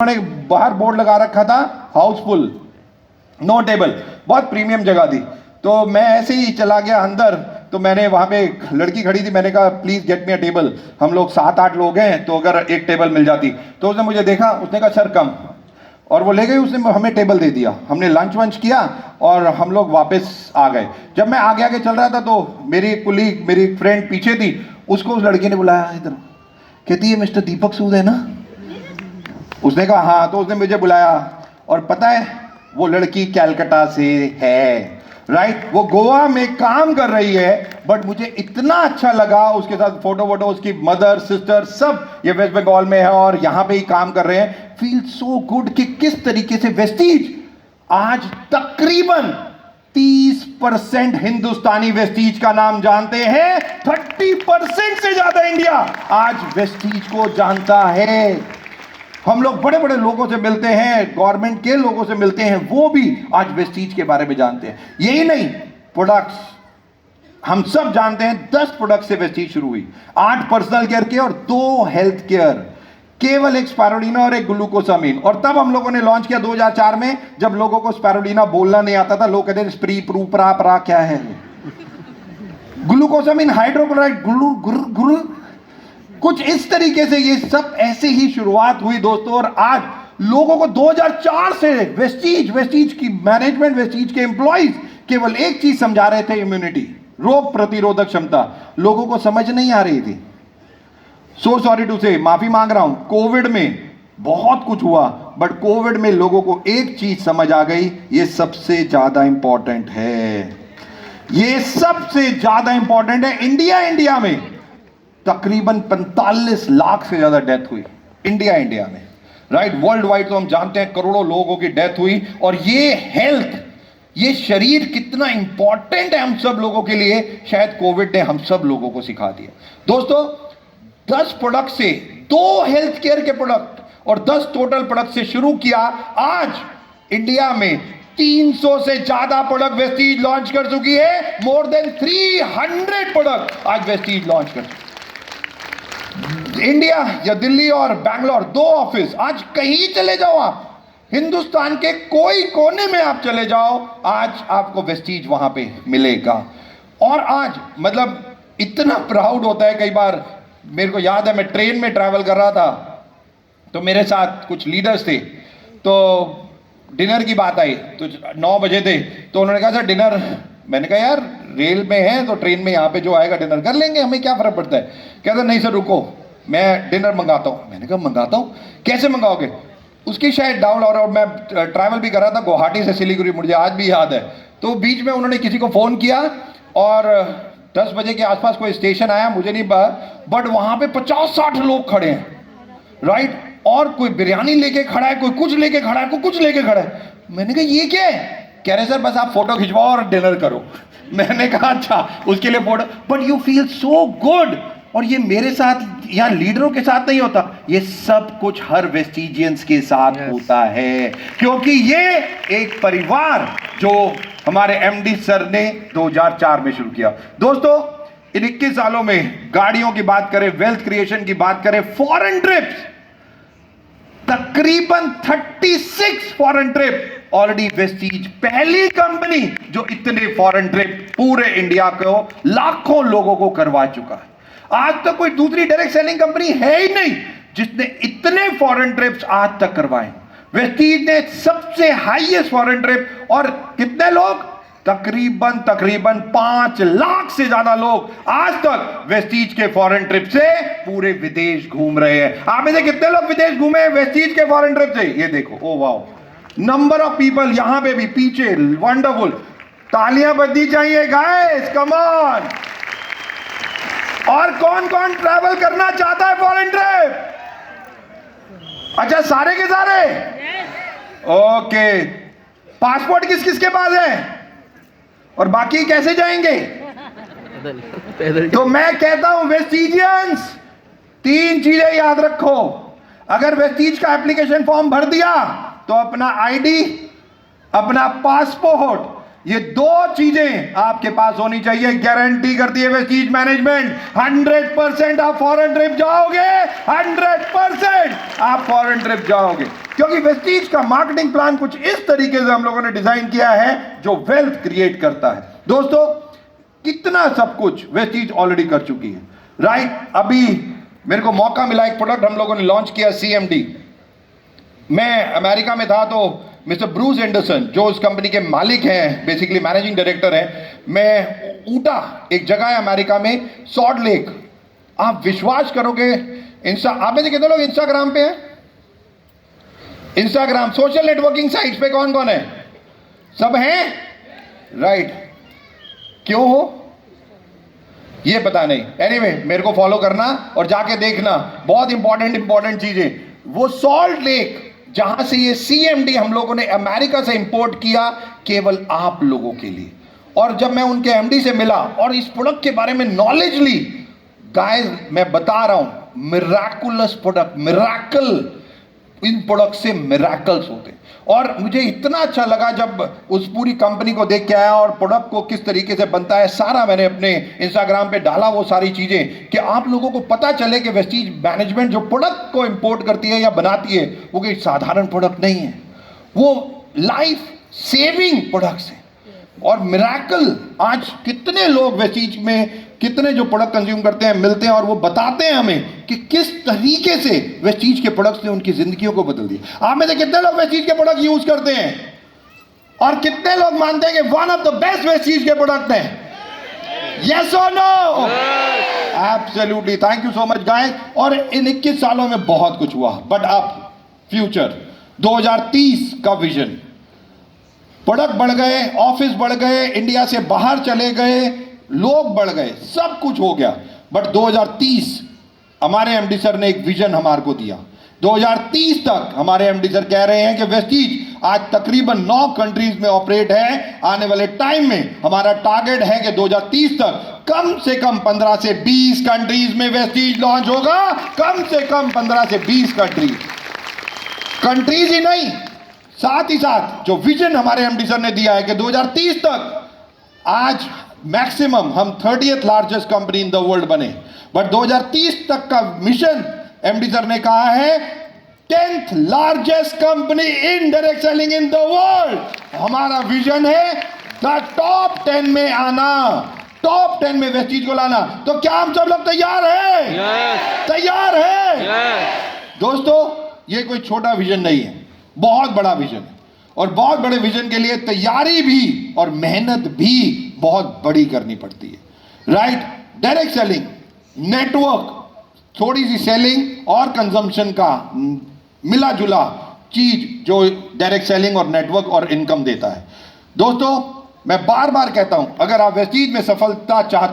उन्होंने बाहर बोर्ड लगा रखा था हाउसफुल, नो टेबल, बहुत प्रीमियम जगह थी। तो मैं ऐसे ही चला गया अंदर, तो मैंने वहां पे एक लड़की खड़ी थी, मैंने कहा please get me a table, हम लोग 7-8 लोग हैं तो अगर एक टेबल मिल जाती। तो उसने मुझे देखा, उसने कहा सर कम, और वो ले गई, उसने हमें टेबल दे दिया। हमने लंच वंच किया और हम लोग वापस आ गए। जब मैं आगे आगे चल रहा था तो मेरी कुलीग, मेरी फ्रेंड पीछे थी, उसको उस लड़की ने बुलाया इधर, कहती है मिस्टर दीपक सूद है ना? उसने कहा हाँ। तो उसने मुझे बुलाया, और पता है वो लड़की कैलकाटा से है, राइट? वो गोवा में काम कर रही है, बट मुझे इतना अच्छा लगा उसके साथ फोटो वोटो, उसकी मदर सिस्टर सब ये वेस्ट बंगाल में है और यहां पे ही काम कर रहे हैं। फील सो गुड कि किस तरीके से वेस्टीज आज तकरीबन 30% हिंदुस्तानी वेस्टीज का नाम जानते हैं, 30% से ज्यादा इंडिया आज वेस्टीज को जानता है। हम लोग बड़े बड़े लोगों से मिलते हैं, गवर्नमेंट के लोगों से मिलते हैं, वो भी आज वेस्टीज के बारे में जानते हैं। यही नहीं, प्रोडक्ट्स हम सब जानते हैं, 10 प्रोडक्ट से वेस्टीज शुरू हुई, 8 पर्सनल केयर के और 2 हेल्थ केयर, केवल एक स्पारुलिना और एक ग्लूकोसामिन। और तब हम लोगों ने लॉन्च किया 2004 में, जब लोगों को स्पारुलिना बोलना नहीं आता था, लोग कहते थे स्प्री प्रू प्रा प्रा क्या है। ग्लूकोसामिन हाइड्रोक्लोराइड गुरु कुछ इस तरीके से ये सब ऐसे ही शुरुआत हुई दोस्तों। और आज लोगों को 2004 से वेस्टीज की मैनेजमेंट, वेस्टीज के एम्प्लॉइज केवल एक चीज समझा रहे थे, इम्यूनिटी, रोग प्रतिरोधक क्षमता। लोगों को समझ नहीं आ रही थी। सो सॉरी टू से, माफी मांग रहा हूं, कोविड में बहुत कुछ हुआ, बट कोविड में लोगों को एक चीज समझ आ गई, ये सबसे ज्यादा इंपॉर्टेंट है, ये सबसे ज्यादा इंपॉर्टेंट है। इंडिया में तकरीबन 45 लाख से ज्यादा डेथ हुई इंडिया में, राइट? वर्ल्ड वाइड तो हम जानते हैं करोड़ों लोगों की डेथ हुई। और ये हेल्थ, ये शरीर कितना इंपॉर्टेंट है हम सब लोगों के लिए, शायद कोविड ने हम सब लोगों को सिखा दिया। दोस्तों 10 प्रोडक्ट से, 2 हेल्थ केयर के प्रोडक्ट और 10 टोटल प्रोडक्ट से शुरू किया। आज इंडिया में 300 से ज्यादा प्रोडक्ट वेस्टीज लॉन्च कर चुकी है, मोर देन 300 प्रोडक्ट आज वेस्टीज लॉन्च कर चुकी है। इंडिया या दिल्ली और बैंगलोर 2 ऑफिस, आज कहीं चले जाओ आप, हिंदुस्तान के कोई कोने में आप चले जाओ, आज आपको वेस्टीज वहां पे मिलेगा। और आज मतलब इतना प्राउड होता है, कई बार मेरे को याद है मैं ट्रेन में ट्रैवल कर रहा था, तो मेरे साथ कुछ लीडर्स थे, तो डिनर की बात आई, तो 9 बजे थे, तो उन्होंने कहा सर डिनर। मैंने कहा यार रेल में है तो ट्रेन में यहाँ पे जो आएगा डिनर कर लेंगे, हमें क्या फर्क पड़ता है। कहता नहीं सर रुको, मैं डिनर मंगाता हूँ। मैंने कहा मंगाता हूँ, कैसे मंगाओगे? उसकी शायद डाउन, और मैं ट्रैवल भी कर रहा था गुवाहाटी से सिलीगुड़ी, मुझे आज भी याद है। तो बीच में उन्होंने किसी को फ़ोन किया और 10 बजे के आसपास कोई स्टेशन आया, मुझे नहीं पता, बट वहाँ पे 50-60 लोग खड़े हैं, राइट? और कोई बिरयानी लेके खड़ा है, कोई कुछ लेके खड़ा है, कोई कुछ लेके खड़ा है। मैंने कहा ये क्या है? कह रहे सर बस आप फोटो खिंचवाओ और डिनर करो। मैंने कहा अच्छा, उसके लिए photo, but you feel so good. और ये मेरे साथ या लीडरों के साथ नहीं होता, ये सब कुछ हर वेस्टीजियंस के साथ होता है, क्योंकि ये एक परिवार जो हमारे एमडी सर ने 2004 में शुरू किया। दोस्तों इन 21 सालों में गाड़ियों की बात करें, वेल्थ क्रिएशन की बात करें, फॉरेन ट्रिप्स तकरीबन 36 फॉरेन ट्रिप ऑलरेडी वेस्टीज, पहली कंपनी जो इतने फॉरेन ट्रिप पूरे इंडिया को लाखों लोगों को करवा चुका है। आज तक कोई दूसरी डायरेक्ट सेलिंग कंपनी है ही नहीं जिसने इतने फॉरेन ट्रिप्स आज तक करवाए। वेस्टीज ने सबसे हाईएस्ट फॉरेन ट्रिप, और कितने लोग? तकरीबन 5 लाख से ज्यादा लोग आज तक वेस्टीज के फॉरेन ट्रिप से पूरे विदेश घूम रहे हैं। आप में से कितने लोग विदेश घूमे हैं वेस्टीज के फॉरेन ट्रिप से? ये देखो, oh wow, number of people यहां पे भी पीछे, वंडरफुल, तालियां बजनी चाहिए गाइस, कम ऑन। और कौन कौन ट्रैवल करना चाहता है फॉरेन ट्रिप? अच्छा सारे के सारे, ओके। पासपोर्ट किस किस के पास है? और बाकी कैसे जाएंगे? तो मैं कहता हूं वेस्टीजियंस 3 चीजें याद रखो। अगर वेस्टीज का एप्लीकेशन फॉर्म भर दिया तो अपना आईडी, अपना पासपोर्ट, ये दो चीजें आपके पास होनी चाहिए, गारंटी करती है वेस्टीज मैनेजमेंट। 100% आप फॉरेन ट्रिप जाओगे, 100% आप फॉरेन ट्रिप जाओगे, क्योंकि वेस्टीज का मार्केटिंग प्लान कुछ इस तरीके से हम लोगों ने डिजाइन किया है जो वेल्थ क्रिएट करता है। दोस्तों, कितना सब कुछ वेस्टीज ऑलरेडी कर चुकी है, राइट? अभी मेरे को मौका मिला, एक प्रोडक्ट हम लोगों ने लॉन्च किया, CMD। मैं अमेरिका में था तो मिस्टर ब्रूस एंडरसन, जो उस कंपनी के मालिक हैं, बेसिकली मैनेजिंग डायरेक्टर हैं, मैं ऊटा, एक जगह है अमेरिका में, सॉल्ट लेक। आप विश्वास करोगे, आप में से कितने लोग इंस्टाग्राम पे हैं? इंस्टाग्राम सोशल नेटवर्किंग साइट्स पे कौन कौन है? सब हैं, राइट? क्यों हो ये पता नहीं। एनीवे, मेरे को फॉलो करना और जाके देखना, बहुत इंपॉर्टेंट चीजें। वो सॉल्ट लेक जहां से ये CMD हम लोगों ने अमेरिका से इंपोर्ट किया, केवल आप लोगों के लिए। और जब मैं उनके MD से मिला और इस प्रोडक्ट के बारे में नॉलेज ली, गाइस मैं बता रहा हूं, मिराकुलस प्रोडक्ट, मिराकल, इन प्रोडक्ट से मिराकल्स होते हैं। और मुझे इतना अच्छा लगा जब उस पूरी कंपनी को देख के आया और प्रोडक्ट को किस तरीके से बनता है, सारा मैंने अपने इंस्टाग्राम पे डाला, वो सारी चीजें, कि आप लोगों को पता चले कि वेस्टीज मैनेजमेंट जो प्रोडक्ट को इंपोर्ट करती है या बनाती है, वो कोई साधारण प्रोडक्ट नहीं है, वो लाइफ सेविंग प्रोडक्ट्स है और मिराकल। आज कितने लोग वेस्टीज में कितने जो प्रोडक्ट कंज्यूम करते हैं, मिलते हैं और वो बताते हैं हमें कि किस तरीके से वेस्टीज के प्रोडक्ट्स ने उनकी जिंदगियों को बदल दिया। आप में से कितने लोग वेस्टीज के प्रोडक्ट यूज करते हैं और कितने लोग मानते हैं कि one of the best Vestige के प्रोडक्ट हैं? यस और no? Absolutely. Thank you so much guys. और इन 21 सालों में बहुत कुछ हुआ, बट अब फ्यूचर 2030 का विजन, प्रोडक्ट बढ़ गए, ऑफिस बढ़ गए, इंडिया से बाहर चले गए, लोग बढ़ गए, सब कुछ हो गया, बट 2030 हमारे MD सर ने एक विजन हमारे को दिया। 2030 तक हमारे MD सर कह रहे हैं कि वेस्टीज आज तकरीबन 9 कंट्रीज में ऑपरेट है। आने वाले टाइम में हमारा टारगेट है कि 2030 तक कम से कम 15 से 20 कंट्रीज में वेस्टीज लॉन्च होगा। कम से कम 15 से 20 कंट्रीज ही नहीं, साथ ही साथ जो विजन हमारे MD सर ने दिया है कि 2030 तक आज मैक्सिमम हम 30th largest company in the world बने, बट 2030 तक का मिशन MD सर ने कहा है 10th largest company in direct selling in the world. हमारा विजन है द टॉप 10 में आना, टॉप 10 में वेस्टीज को लाना। तो क्या हम सब लोग तैयार हैं? तैयार हैं? दोस्तों, ये कोई छोटा विजन नहीं है, बहुत बड़ा विजन है और बहुत बड़े विजन के लिए तैयारी भी और मेहनत भी बहुत बड़ी करनी पड़ती है, राइट? डायरेक्ट सेलिंग, नेटवर्क, थोड़ी सी सेलिंग और कंजम्पशन का मिला जुला चीज जो डायरेक्ट सेलिंग और नेटवर्क और इनकम देता है। दोस्तों, मैं बार बार कहता हूं, अगर आप वेस्टीज में सफलता चाहते